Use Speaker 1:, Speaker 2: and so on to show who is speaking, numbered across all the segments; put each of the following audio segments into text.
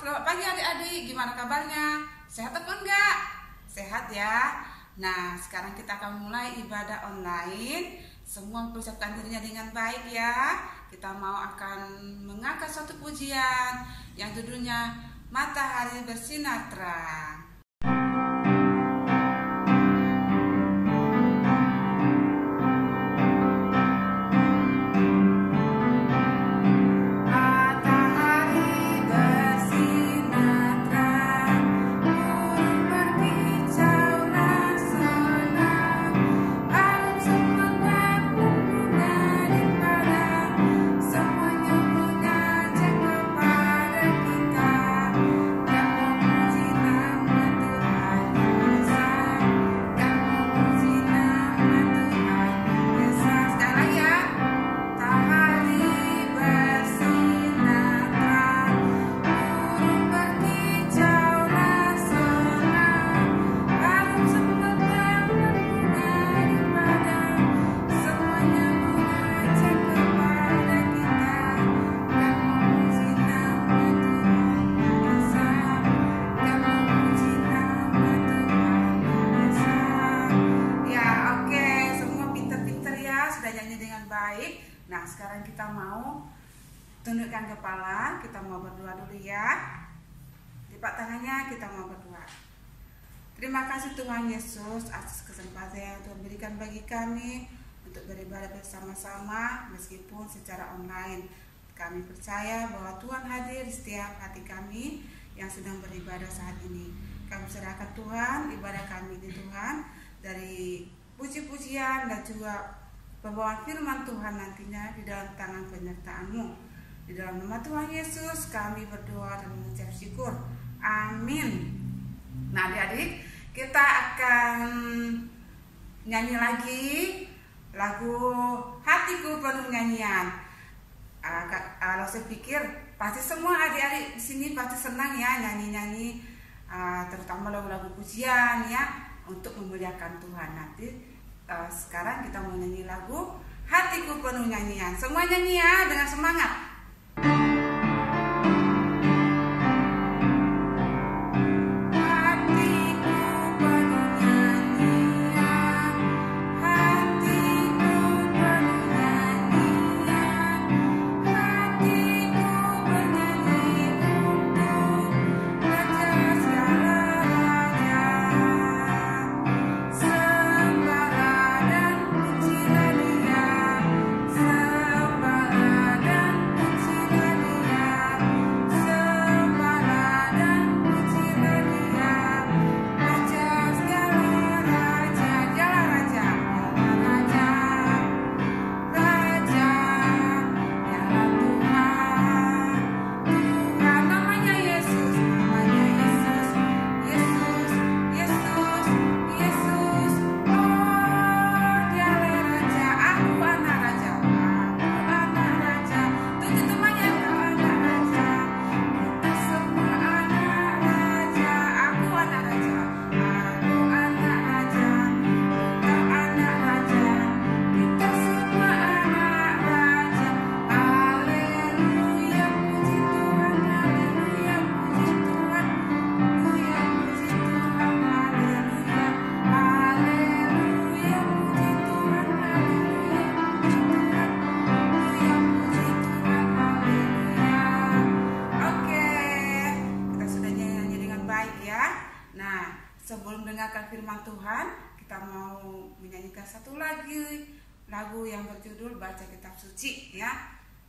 Speaker 1: Selamat pagi adik-adik, gimana kabarnya? Sehat apa enggak? Sehat ya? Nah, sekarang kita akan mulai ibadah online. Semua mempersiapkan dirinya dengan baik ya. Kita akan mengangkat suatu pujian yang judulnya Matahari Bersinar Terang. Nah, sekarang kita mau tundukkan kepala, kita mau berdoa dulu ya. Lipat tangannya, kita mau berdoa. Terima kasih Tuhan Yesus atas kesempatan yang Tuhan berikan bagi kami untuk beribadah bersama-sama meskipun secara online. Kami percaya bahwa Tuhan hadir di setiap hati kami yang sedang beribadah saat ini. Kami serahkan Tuhan ibadah kami di Tuhan, dari puji-pujian dan juga pembawaan firman Tuhan nantinya di dalam tangan penyertaan-Mu. Di dalam nama Tuhan Yesus kami berdoa dan mengucap syukur. Amin. Nah adik-adik, kita akan nyanyi lagi lagu Hatiku Penuh Nyanyian. Kalau saya pikir pasti semua adik-adik di sini pasti senang ya nyanyi-nyanyi, terutama lagu-lagu pujian ya, untuk memuliakan Tuhan. Nanti sekarang kita mau nyanyi lagu Hatiku Penuh Nyanyian. Semua nyanyi ya dengan semangat. Sebelum mendengarkan firman Tuhan, kita mau menyanyikan satu lagu yang berjudul Baca Kitab Suci ya.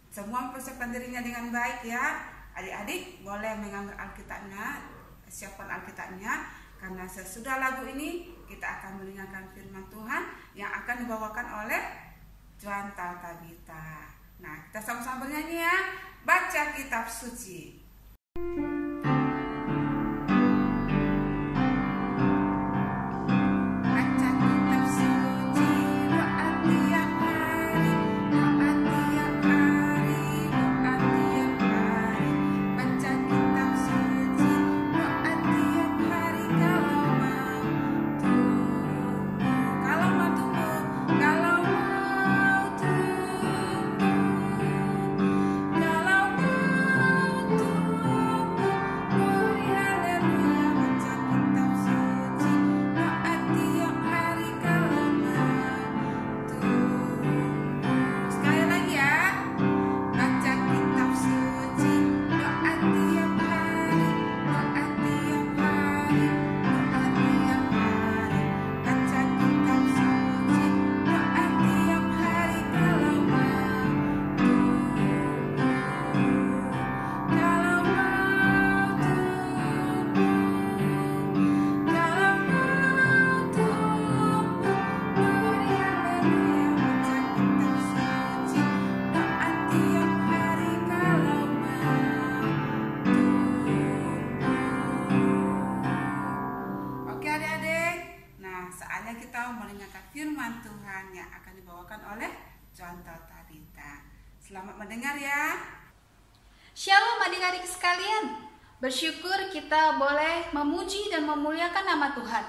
Speaker 1: Semua mempersiapkan dirinya dengan baik ya. Adik-adik boleh mengambil Alkitabnya, siapkan Alkitabnya, karena sesudah lagu ini kita akan mendengarkan firman Tuhan yang akan dibawakan oleh Tuan Tabita. Nah, kita sama-sama bernyanyi ya. Baca Kitab Suci.
Speaker 2: Kalau
Speaker 1: firman Tuhan yang akan dibawakan oleh Contoh Tabita. Selamat mendengar ya.
Speaker 2: Shalom adik-adik sekalian. Bersyukur kita boleh memuji dan memuliakan nama Tuhan.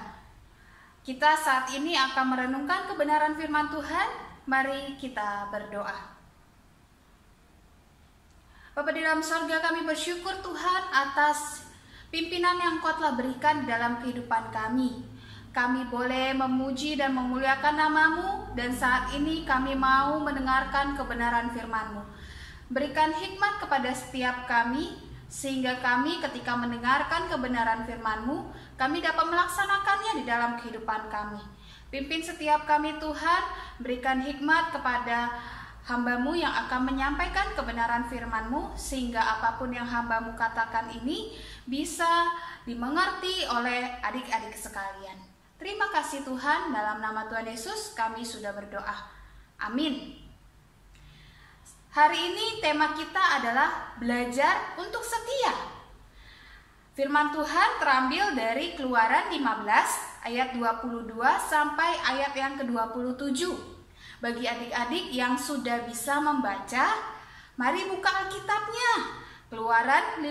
Speaker 2: Kita saat ini akan merenungkan kebenaran firman Tuhan. Mari kita berdoa. Bapa di dalam sorga, kami bersyukur Tuhan atas pimpinan yang Kau telah berikan dalam kehidupan kami. Kami boleh memuji dan memuliakan nama-Mu, dan saat ini kami mau mendengarkan kebenaran firman-Mu. Berikan hikmat kepada setiap kami, sehingga kami ketika mendengarkan kebenaran firman-Mu, kami dapat melaksanakannya di dalam kehidupan kami. Pimpin setiap kami Tuhan, berikan hikmat kepada hamba-Mu yang akan menyampaikan kebenaran firman-Mu, sehingga apapun yang hamba-Mu katakan ini bisa dimengerti oleh adik-adik sekalian. Terima kasih Tuhan, dalam nama Tuhan Yesus kami sudah berdoa. Amin. Hari ini tema kita adalah belajar untuk setia. Firman Tuhan terambil dari Keluaran 15 ayat 22 sampai ayat yang ke-27. Bagi adik-adik yang sudah bisa membaca, mari buka Alkitabnya. Keluaran 15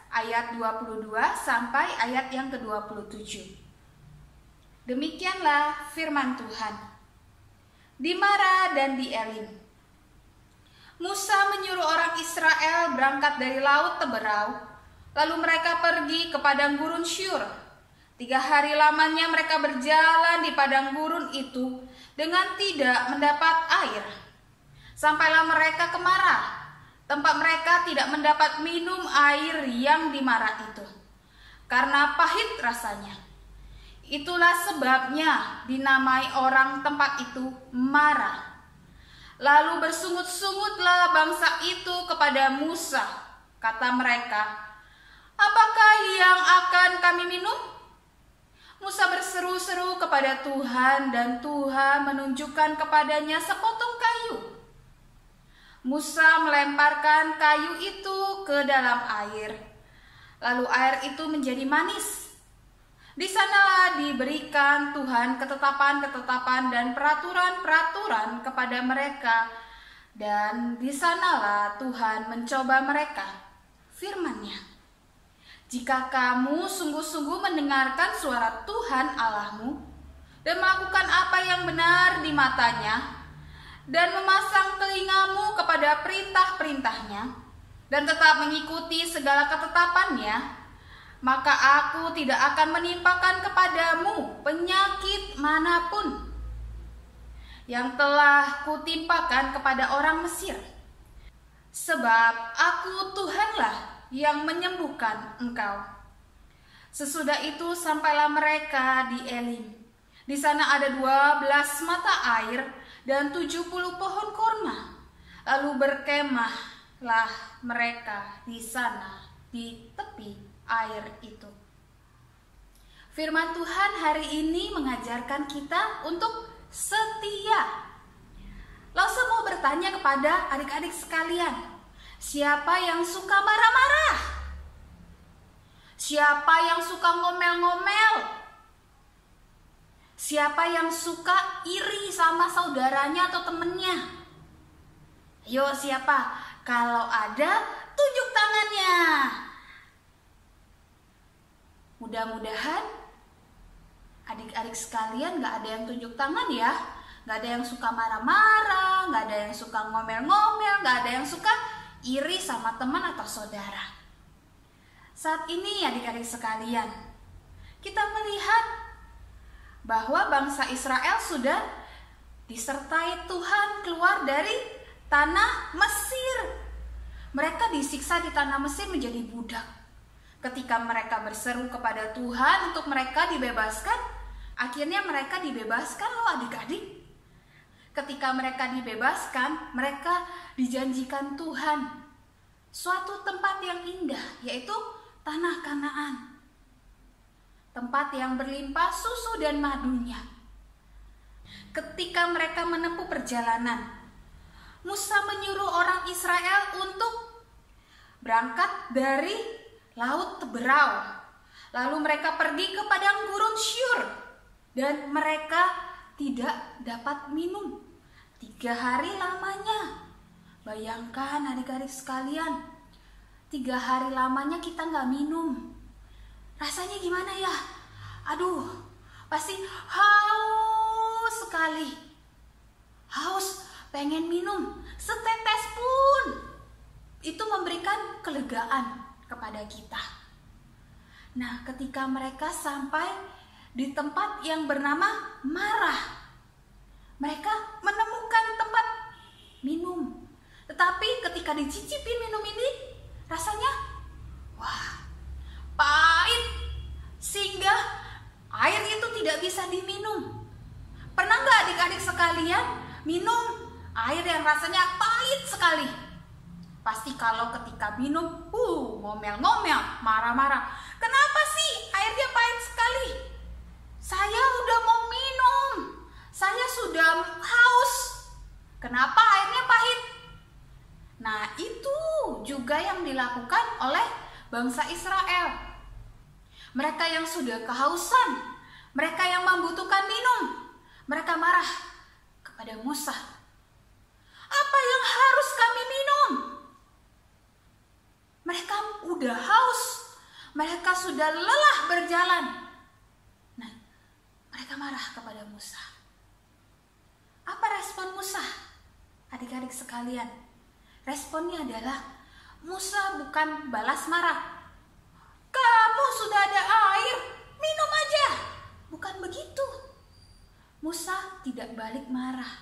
Speaker 2: ayat 22 sampai ayat yang ke-27. Demikianlah firman Tuhan. Di Mara dan di Elim, Musa menyuruh orang Israel berangkat dari laut Teberau, lalu mereka pergi ke padang gurun Syur. 3 hari lamanya mereka berjalan di padang gurun itu dengan tidak mendapat air. Sampailah mereka ke Mara, tempat mereka tidak mendapat minum air yang di Mara itu, karena pahit rasanya. Itulah sebabnya dinamai orang tempat itu Mara. Lalu bersungut-sungutlah bangsa itu kepada Musa. Kata mereka, "Apakah yang akan kami minum?" Musa berseru-seru kepada Tuhan, dan Tuhan menunjukkan kepadanya sepotong kayu. Musa melemparkan kayu itu ke dalam air, lalu air itu menjadi manis. Di sanalah diberikan Tuhan ketetapan-ketetapan dan peraturan-peraturan kepada mereka, dan di sanalah Tuhan mencoba mereka. Firman-Nya, "Jika kamu sungguh-sungguh mendengarkan suara Tuhan Allahmu dan melakukan apa yang benar di matanya, dan memasang telingamu kepada perintah-perintahnya, dan tetap mengikuti segala ketetapannya, maka aku tidak akan menimpakan kepadamu penyakit manapun yang telah kutimpakan kepada orang Mesir. Sebab aku Tuhanlah yang menyembuhkan engkau." Sesudah itu sampailah mereka di Elim. Di sana ada 12 mata air dan 70 pohon kurma. Lalu berkemahlah mereka di sana di tepi air itu. Firman Tuhan hari ini mengajarkan kita untuk setia. Lalu saya mau bertanya kepada adik-adik sekalian, siapa yang suka marah-marah? Siapa yang suka ngomel-ngomel? Siapa yang suka iri sama saudaranya atau temennya? Ayo, siapa? Kalau ada, tunjuk tangannya. Mudah-mudahan adik-adik sekalian gak ada yang tunjuk tangan ya. Gak ada yang suka marah-marah, gak ada yang suka ngomel-ngomel, gak ada yang suka iri sama teman atau saudara. Saat ini adik-adik sekalian, kita melihat bahwa bangsa Israel sudah disertai Tuhan keluar dari tanah Mesir. Mereka disiksa di tanah Mesir menjadi budak. Ketika mereka berseru kepada Tuhan untuk mereka dibebaskan, akhirnya mereka dibebaskan loh adik-adik. Ketika mereka dibebaskan, mereka dijanjikan Tuhan suatu tempat yang indah, yaitu tanah Kanaan. Tempat yang berlimpah susu dan madunya. Ketika mereka menempuh perjalanan, Musa menyuruh orang Israel untuk berangkat dari Laut Teberau. Lalu mereka pergi ke padang gurun Syur, dan mereka tidak dapat minum 3 hari lamanya. Bayangkan adik-adik sekalian, 3 hari lamanya kita nggak minum. Rasanya gimana ya? Aduh, pasti haus sekali. Haus, pengen minum setetes pun. Itu memberikan kelegaan kepada kita. Nah, ketika mereka sampai di tempat yang bernama Marah, mereka menemukan tempat minum. Tetapi ketika dicicipin minum ini, rasanya wah, pahit, sehingga air itu tidak bisa diminum. Pernah nggak adik-adik sekalian minum air yang rasanya pahit sekali? Pasti kalau ketika minum, ngomel-ngomel, marah-marah. Kenapa sih airnya pahit sekali? Saya udah mau minum, saya sudah haus. Kenapa airnya pahit? Nah, itu juga yang dilakukan oleh bangsa Israel. Mereka yang sudah kehausan, mereka yang membutuhkan minum, mereka marah kepada Musa. Apa yang harus kami minum? Mereka udah haus, mereka sudah lelah berjalan. Nah, mereka marah kepada Musa. Apa respon Musa? Adik-adik sekalian, responnya adalah Musa bukan balas marah. Kamu sudah ada air, minum aja. Bukan begitu. Musa tidak balik marah,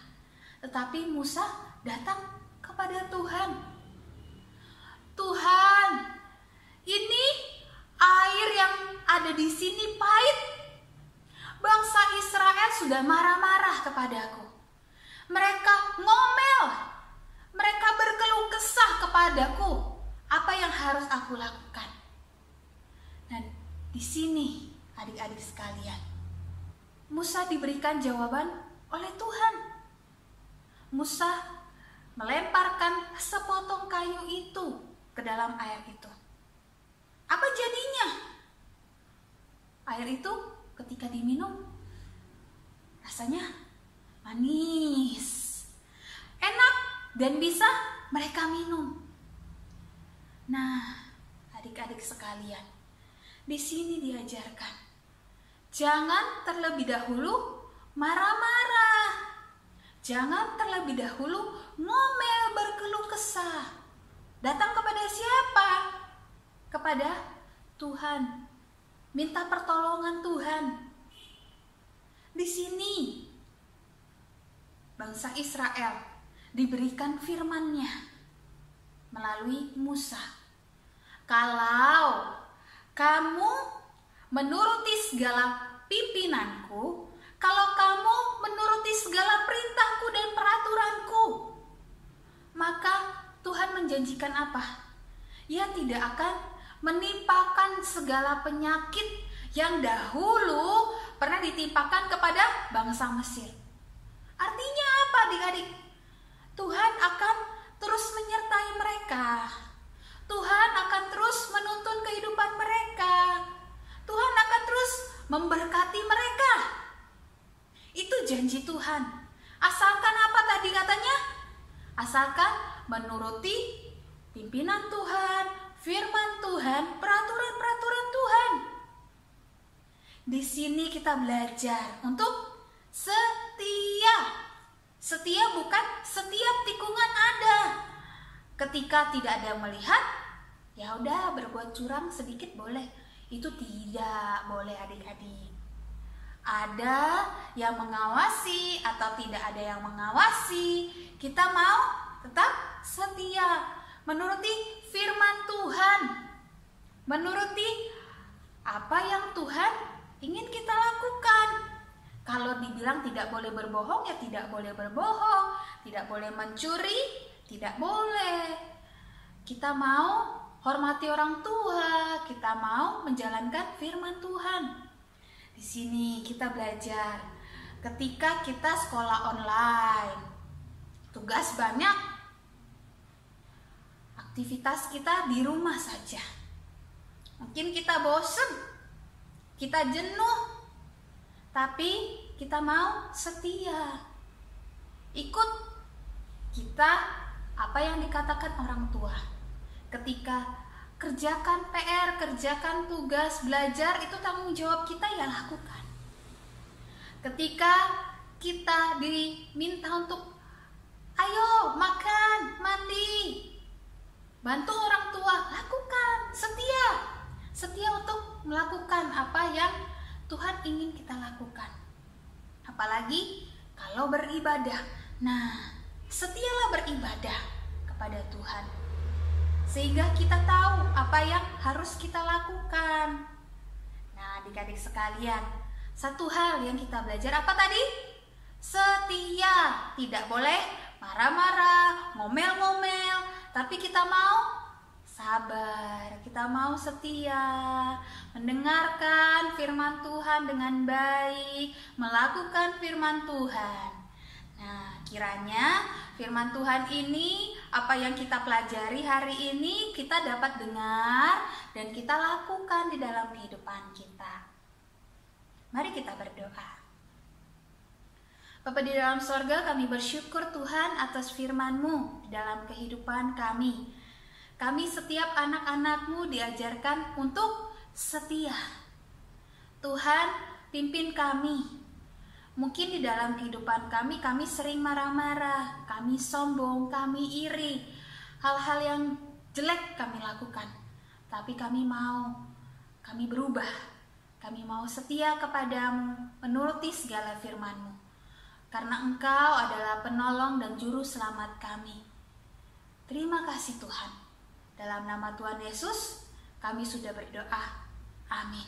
Speaker 2: tetapi Musa datang kepada Tuhan. Tuhan, ini air yang ada di sini pahit. Bangsa Israel sudah marah-marah kepadaku. Mereka ngomel, mereka berkeluh kesah kepadaku. Apa yang harus aku lakukan? Dan di sini, adik-adik sekalian, Musa diberikan jawaban oleh Tuhan. Musa melemparkan sepotong kayu itu ke dalam air itu. Apa jadinya? Air itu ketika diminum rasanya manis, enak, dan bisa mereka minum. Nah, adik-adik sekalian, di sini diajarkan, jangan terlebih dahulu marah-marah. Jangan terlebih dahulu ngomel berkeluh kesah. Datang kepada siapa? Kepada Tuhan. Minta pertolongan Tuhan. Di sini bangsa Israel diberikan firman-Nya melalui Musa. Kalau kamu menuruti segala pimpinanku, kalau kamu menuruti segala perintahku dan peraturanku, maka Tuhan menjanjikan apa? Ia tidak akan menimpakan segala penyakit yang dahulu pernah ditimpakan kepada bangsa Mesir. Artinya apa, adik-adik? Tuhan akan terus menyertai mereka. Tuhan akan terus menuntun kehidupan mereka. Tuhan akan terus memberkati mereka. Itu janji Tuhan. Asalkan apa tadi katanya? Asalkan menuruti pimpinan Tuhan, firman Tuhan, peraturan-peraturan Tuhan. Di sini kita belajar untuk setia. Setia bukan setiap tikungan ada. Ketika tidak ada yang melihat, ya udah berbuat curang sedikit boleh. Itu tidak boleh, adik-adik. Ada yang mengawasi atau tidak ada yang mengawasi, kita mau tetap setia menuruti firman Tuhan, menuruti apa yang Tuhan ingin kita lakukan. Kalau dibilang tidak boleh berbohong, ya tidak boleh berbohong, tidak boleh mencuri, tidak boleh. Kita mau hormati orang tua, kita mau menjalankan firman Tuhan. Di sini kita belajar ketika kita sekolah online, tugas banyak, aktivitas kita di rumah saja. Mungkin kita bosen, kita jenuh, tapi kita mau setia. Ikut kita apa yang dikatakan orang tua. Ketika kerjakan PR, kerjakan tugas, belajar, itu tanggung jawab kita, ya lakukan. Ketika kita diminta untuk ayo makan, mandi, bantu orang tua, lakukan. Setia untuk melakukan apa yang Tuhan ingin kita lakukan. Apalagi kalau beribadah. Nah, setialah beribadah kepada Tuhan, sehingga kita tahu apa yang harus kita lakukan. Nah, adik-adik sekalian, satu hal yang kita belajar apa tadi? Setia. Tidak boleh marah-marah, ngomel-ngomel, tapi kita mau sabar, kita mau setia, mendengarkan firman Tuhan dengan baik, melakukan firman Tuhan. Nah, kiranya firman Tuhan ini, apa yang kita pelajari hari ini, kita dapat dengar dan kita lakukan di dalam kehidupan kita. Mari kita berdoa. Bapa di dalam sorga, kami bersyukur Tuhan atas firman-Mu di dalam kehidupan kami. Kami setiap anak-anak-Mu diajarkan untuk setia. Tuhan, pimpin kami. Mungkin di dalam kehidupan kami sering marah-marah, kami sombong, kami iri. Hal-hal yang jelek kami lakukan. Tapi kami berubah. Kami mau setia kepadamu, menuruti segala firman-Mu. Karena Engkau adalah penolong dan juru selamat kami. Terima kasih Tuhan. Dalam nama Tuhan Yesus, kami sudah berdoa. Amin.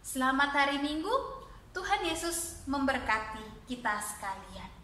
Speaker 2: Selamat hari Minggu. Tuhan Yesus memberkati kita sekalian.